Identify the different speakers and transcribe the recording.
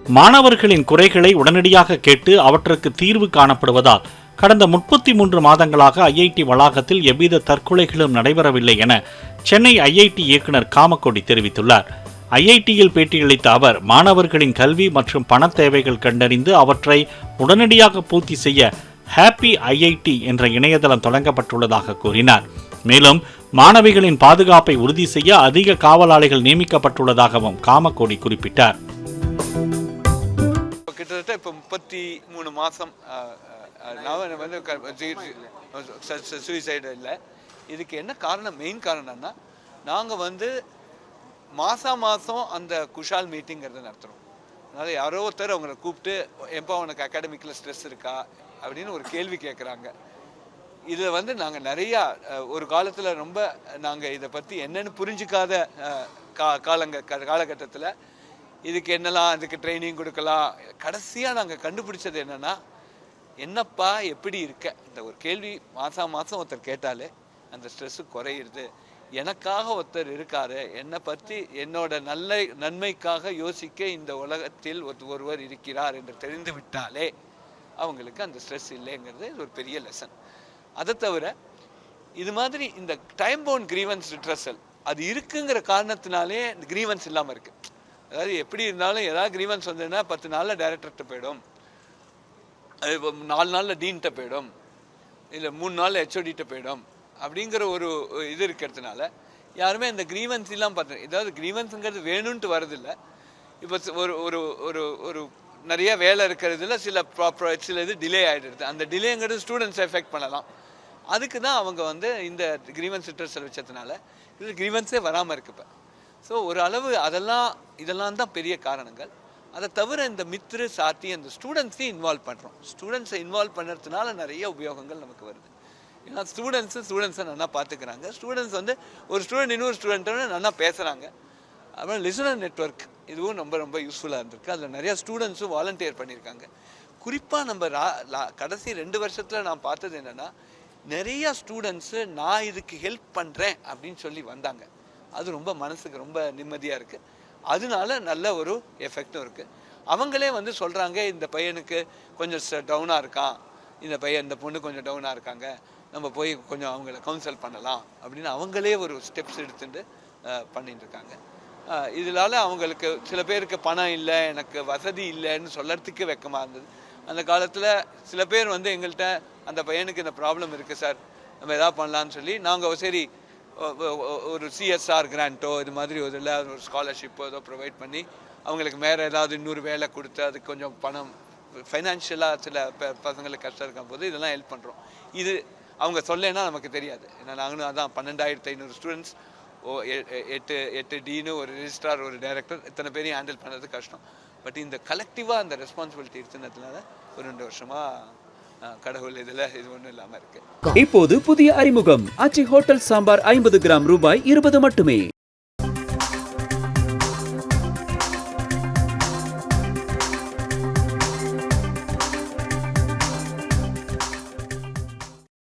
Speaker 1: மாணவர்களின் குறைகளை உடனடியாக கேட்டு அவற்றுக்கு தீர்வு காணப்படுவதால் கடந்த 33 மாதங்களாக ஐஐடி வளாகத்தில் எவ்வித தற்கொலைகளும் நடைபெறவில்லை என சென்னை ஐஐடி இயக்குநர் காமக்கோடி தெரிவித்துள்ளார். ஐஐடியில் பேட்டியளித்த அவர், மாணவர்களின் கல்வி மற்றும் பண தேவைகள் கண்டறிந்து அவற்றை உடனடியாக பூர்த்தி செய்ய ஹாப்பி ஐஐடி என்ற இணையதளம் தொடங்கப்பட்டுள்ளதாக கூறினார். மேலும் மாணவிகளின் பாதுகாப்பை உறுதி செய்ய அதிக காவலாளிகள் நியமிக்கப்பட்டுள்ளதாகவும் காமக்கோடி குறிப்பிட்டார்.
Speaker 2: கிட்டத்தட்ட இப்போ 33 மாதம் வந்து சூசைடு இல்லை. இதுக்கு என்ன காரணம்? மெயின் காரணம்னா, நாங்கள் வந்து மாதம் அந்த குஷால் மீட்டிங்கிறத நடத்துகிறோம். அதனால் யாரோ ஒருத்தர் அவங்களை கூப்பிட்டு, எப்போ உனக்கு அகாடமிக்கில் ஸ்ட்ரெஸ் இருக்கா அப்படின்னு ஒரு கேள்வி கேட்குறாங்க. இதில் வந்து நாங்கள் நிறையா ஒரு காலத்தில் ரொம்ப நாங்கள் இதை பற்றி என்னென்னு புரிஞ்சிக்காத காலகட்டத்தில் இதுக்கு என்னெல்லாம் அதுக்கு ட்ரைனிங் கொடுக்கலாம். கடைசியாக நாங்கள் கண்டுபிடிச்சது என்னென்னா, என்னப்பா எப்படி இருக்க, இந்த ஒரு கேள்வி மாதம் ஒருத்தர் கேட்டாலே அந்த ஸ்ட்ரெஸ்ஸு குறையிறது. எனக்காக ஒருத்தர் இருக்காரு, என்னை பற்றி என்னோட நன்மைக்காக யோசிக்க இந்த உலகத்தில் ஒருவர் இருக்கிறார் என்று தெரிந்து விட்டாலே அவங்களுக்கு அந்த ஸ்ட்ரெஸ் இல்லைங்கிறது ஒரு பெரிய லெசன். அதை தவிர இது மாதிரி இந்த டைம் பவுண்ட் கிரீவன்ஸ் ரிட்ரஸல் அது இருக்குங்கிற காரணத்தினாலே இந்த கிரீவன்ஸ் இல்லாமல் இருக்குது. அதாவது எப்படி இருந்தாலும் ஏதாவது கிரீவன்ஸ் வந்ததுன்னா 10 நாளில் டைரக்டர்கிட்ட போயிடும், 4 நாளில் டீன்கிட்ட போயிடும், இல்லை 3 நாளில் ஹெச்ஓடிகிட்ட போயிடும் அப்படிங்கிற ஒரு இது இருக்கிறதுனால யாருமே இந்த கிரீவன்ஸ் எல்லாம் பார்த்து, ஏதாவது கிரீவன்ஸுங்கிறது வேணும்ன்ட்டு வரதில்லை. இப்போ ஒரு ஒரு ஒரு நிறைய வேலை இருக்கிறதுல சில இது டிலே ஆகிடுது. அந்த டிலேங்கிறது ஸ்டூடெண்ட்ஸ் எஃபெக்ட் பண்ணலாம். அதுக்கு தான் அவங்க வந்து இந்த கிரீவன்ஸ் ரிட்ரஸல் வச்சதுனால இது கிரீவன்ஸே வராமல் இருக்கு. இப்போ ஸோ ஒரு அளவு இதெல்லாம் தான் பெரிய காரணங்கள். அதை தவிர இந்த மித்ரு சாத்தி அந்த ஸ்டூடெண்ட்ஸையும் இன்வால்வ் பண்ணுறோம். ஸ்டூடெண்ட்ஸை இன்வால்வ் பண்ணுறதுனால நிறைய உபயோகங்கள் நமக்கு வருது. ஏன்னா ஸ்டூடெண்ட்ஸை நல்லா பார்த்துக்கிறாங்க. ஸ்டூடெண்ட்ஸ் வந்து ஒரு ஸ்டூடெண்ட் இன்னொரு ஸ்டூடெண்ட்டோட நல்லா பேசுகிறாங்க. அப்புறம் லிசனர் நெட்வொர்க் இதுவும் ரொம்ப யூஸ்ஃபுல்லாக இருந்திருக்கு. அதில் நிறையா ஸ்டூடெண்ட்ஸும் வாலண்டியர் பண்ணியிருக்காங்க. குறிப்பாக நம்ம கடைசி 2 வருஷத்தில் நான் பார்த்தது என்னென்னா, நிறையா ஸ்டூடெண்ட்ஸு நான் இதுக்கு ஹெல்ப் பண்ணுறேன் அப்படின்னு சொல்லி வந்தாங்க. அது ரொம்ப மனசுக்கு ரொம்ப நிம்மதியாக இருக்குது. அதனால நல்ல ஒரு எஃபெக்டும் இருக்குது. அவங்களே வந்து சொல்கிறாங்க, இந்த பையனுக்கு கொஞ்சம் டவுனாக இருக்கான், இந்த பொண்ணு கொஞ்சம் டவுனாக இருக்காங்க, நம்ம போய் கொஞ்சம் அவங்கள கவுன்சில் பண்ணலாம் அப்படின்னு அவங்களே ஒரு ஸ்டெப்ஸ் எடுத்துட்டு பண்ணிட்டு இருக்காங்க. இதனால அவங்களுக்கு சில பேருக்கு பணம் இல்லை, எனக்கு வசதி இல்லைன்னு சொல்லறதுக்கு வெக்கமாக இருந்தது. அந்த காலத்தில் சில பேர் வந்து எங்கள்கிட்ட, அந்த பையனுக்கு இந்த ப்ராப்ளம் இருக்குது சார், நம்ம எதாவது பண்ணலான்னு சொல்லி நாங்கள் சரி ஒரு சிஎஸ்ஆர் கிராண்டோ இது மாதிரி ஒரு ஸ்காலர்ஷிப்போ ஏதோ ப்ரொவைட் பண்ணி அவங்களுக்கு வேறு ஏதாவது இன்னொரு வேலை கொடுத்து அதுக்கு கொஞ்சம் பணம் ஃபைனான்ஷியலாக சில பசங்களுக்கு கஷ்டம் இருக்கும் போது இதெல்லாம் ஹெல்ப் பண்ணுறோம். இது அவங்க சொல்லேன்னா நமக்கு தெரியாது. ஏன்னா நாங்களும் அதான் 12,500 ஸ்டூடெண்ட்ஸ், 8 டீனு, ஒரு ரெஜிஸ்ட்ரார், ஒரு டைரக்டர், இத்தனை பேரையும் ஹேண்டில் பண்ணுறது கஷ்டம். பட் இந்த கலெக்டிவாக அந்த ரெஸ்பான்சிபிலிட்டி இருந்ததுனால ஒரு 2 வருஷமாக கடவுள் இதில் இது ஒன்றும் இல்லாமல் இருக்குது.
Speaker 3: இப்போது புதிய அறிமுகம் ஆச்சி ஹோட்டல் சாம்பார் 50 கிராம் ரூபாய் 20 மட்டுமே.